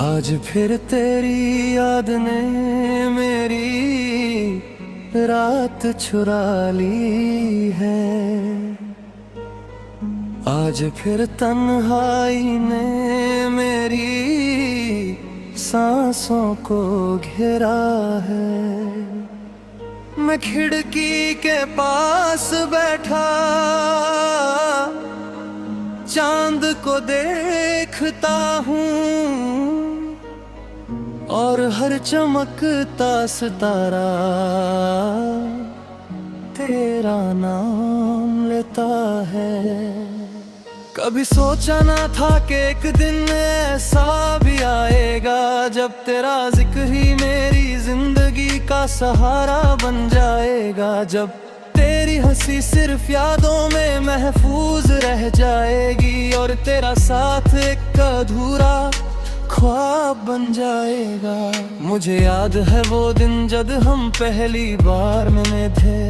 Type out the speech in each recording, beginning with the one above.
आज फिर तेरी याद ने मेरी रात चुरा ली है। आज फिर तन्हाई ने मेरी सांसों को घेरा है। मैं खिड़की के पास बैठा चांद को देखता हूँ और हर चमकता सितारा तेरा नाम लेता है। कभी सोचा ना था कि एक दिन ऐसा भी आएगा जब तेरा जिक्र ही मेरी जिंदगी का सहारा बन जाएगा। जब तेरी हंसी सिर्फ यादों में महफूज रह जाएगी और तेरा साथ एक अधूरा ख्वाब बन जाएगा। मुझे याद है वो दिन जब हम पहली बार मिले थे।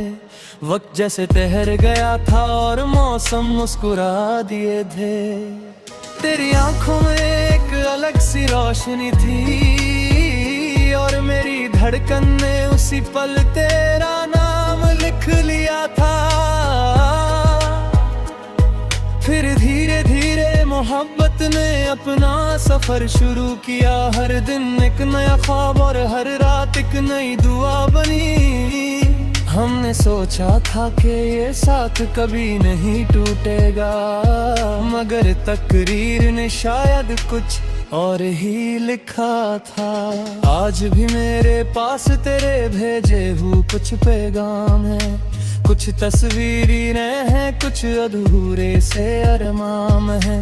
वक्त जैसे ठहर गया था और मौसम मुस्कुरा दिए थे। तेरी आंखों में एक अलग सी रोशनी थी और मेरी धड़कन ने उसी पल तेरा नाम लिख लिया था। फिर धीरे धीरे मोहब्बत ने अपना सफर शुरू किया। हर दिन एक नया ख्वाब और हर रात एक नई दुआ बनी। हमने सोचा था कि ये साथ कभी नहीं टूटेगा, मगर तकदीर ने शायद कुछ और ही लिखा था। आज भी मेरे पास तेरे भेजे हुए कुछ पैगाम है, कुछ तस्वीरें हैं, कुछ अधूरे से अरमान है।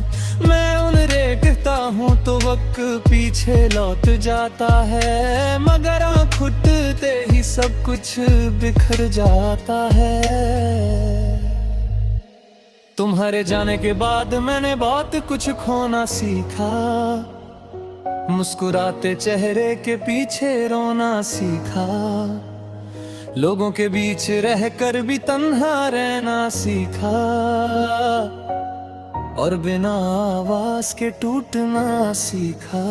मैं उन्हें देखता हूँ तो वक्त पीछे लौट जाता है, मगर आँख खुलते ही सब कुछ बिखर जाता है। तुम्हारे जाने के बाद मैंने बहुत कुछ खोना सीखा, मुस्कुराते चेहरे के पीछे रोना सीखा। लोगों के बीच रहकर भी तन्हा रहना सीखा और बिना आवाज के टूटना सीखा।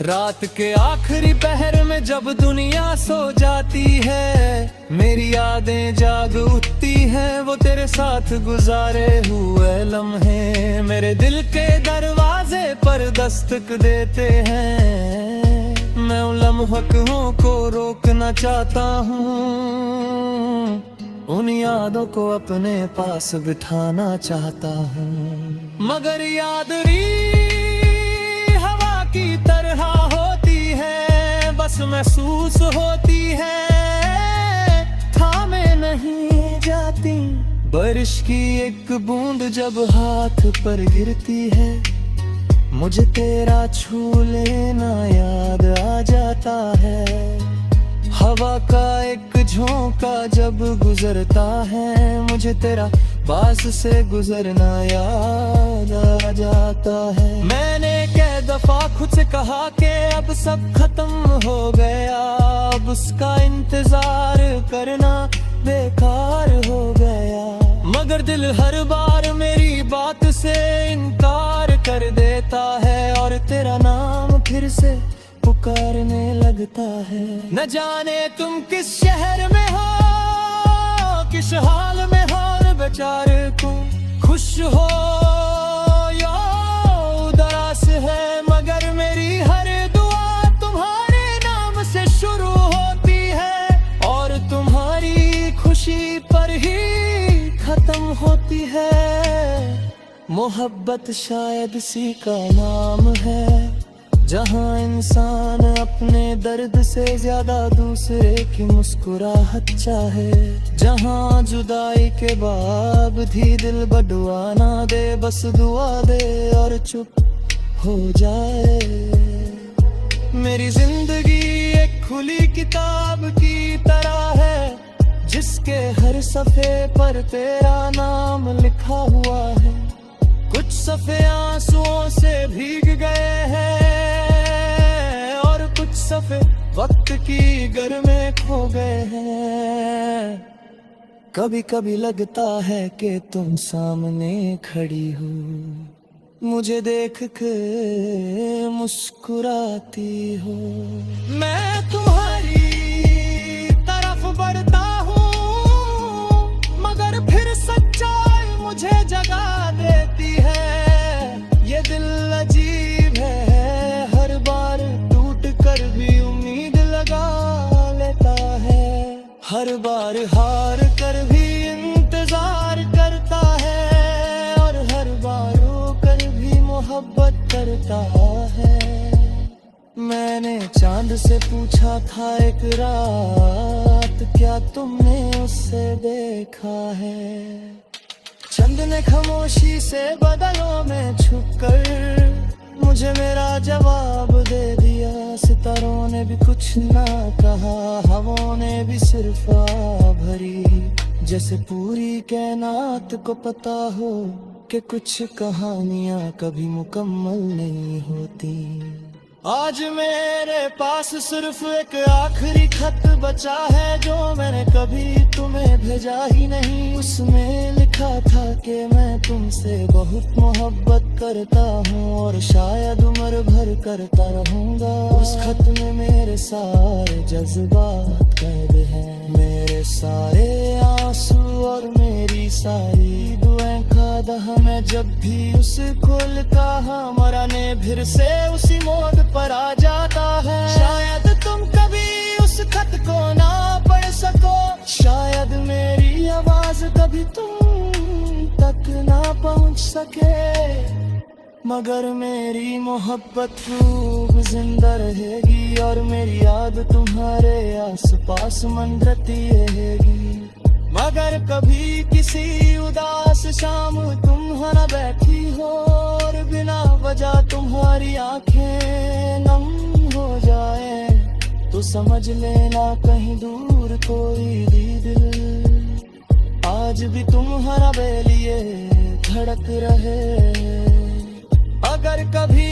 रात के आखिरी पहर में जब दुनिया सो जाती है, मेरी यादें जाग उठती हैं। वो तेरे साथ गुजारे हुए लम्हे मेरे दिल के दरवाजे पर दस्तक देते हैं। मैं उन लम्हों को रोकना चाहता हूँ, उन यादों को अपने पास बिठाना चाहता हूँ, मगर याद हवा की तरह होती है, बस महसूस होती है, थामे नहीं जाती। बारिश की एक बूंद जब हाथ पर गिरती है, मुझे तेरा छू लेना याद आ जाता है। हवा का एक झोंका जब गुजरता है, मुझे तेरा पास से गुजरना याद आ जाता है। मैंने कई दफा खुद से कहा कि अब सब खत्म हो गया, अब उसका इंतजार करना बेकार हो गया, मगर दिल हर बार मेरी बात से इनकार कर देता है और तेरा नाम फिर से पुकारने लगता है। न जाने तुम किस शहर में हो, किस हाल में हो, और बेचारे को खुश हो या उदास है, मगर मेरी हर दुआ तुम्हारे नाम से शुरू होती है और तुम्हारी खुशी पर ही खत्म होती है। मोहब्बत शायद सी का नाम है, जहाँ इंसान अपने दर्द से ज्यादा दूसरे की मुस्कुराहट चाहे, जहाँ जुदाई के बाद भी दिल बदुआ ना दे, बस दुआ दे और चुप हो जाए। मेरी जिंदगी एक खुली किताब की तरह है, जिसके हर सफ़े पर तेरा नाम लिखा हुआ है। कुछ सफ़े आंसुओं से भीग गए हैं और कुछ सफ़े वक्त की गर में खो गए हैं। कभी कभी लगता है कि तुम सामने खड़ी हो, मुझे देख के मुस्कुराती हो। मैं तुम्हारी तरफ बढ़ता हूँ, मगर फिर सच्चाई मुझे जगा देती है। ये दिल अजीब है, हर बार टूट कर भी उम्मीद लगा लेता है। हर बार हार कर भी इंतजार करता है और हर बार रोकर भी मोहब्बत करता है। मैंने चांद से पूछा था एक रात, क्या तुमने उससे देखा है? चंद ने खामोशी से बदलों में छुपकर मुझे मेरा जवाब दे दिया। सितारों ने भी कुछ ना कहा, हवाओं ने भी सिर्फ आ भरी, जैसे पूरी कायनात को पता हो कि कुछ कहानियां कभी मुकम्मल नहीं होती। आज मेरे पास सिर्फ एक आखिरी खत बचा है, जो मैंने कभी तुम्हें भेजा ही नहीं। उसमें लिखा था कि मैं तुमसे बहुत मोहब्बत करता हूँ और शायद उम्र भर करता रहूँगा। उस खत में मेरे सारे जज्बात कैद हैं, मेरे सारे आंसू और मेरी सारी दुआएं का दहा। मैं जब भी उसे खोलता हमारा ने फिर से उसी मोड़ पर आ जाता है। शायद तुम कभी उस खत को ना पढ़ सको, शायद मेरी आवाज कभी तुम तक ना पहुंच सके, मगर मेरी मोहब्बत खूब जिंदा रहेगी और मेरी याद तुम्हारे आसपास मंडराती रहेगी। मगर कभी किसी उदास शाम तुम वहाँ बैठी हो और बिना वजह तुम्हारी आंखें नम हो जाए, तो समझ लेना कहीं दूर कोई दिल आज भी तुम्हारा लिए धड़क रहे। अगर कभी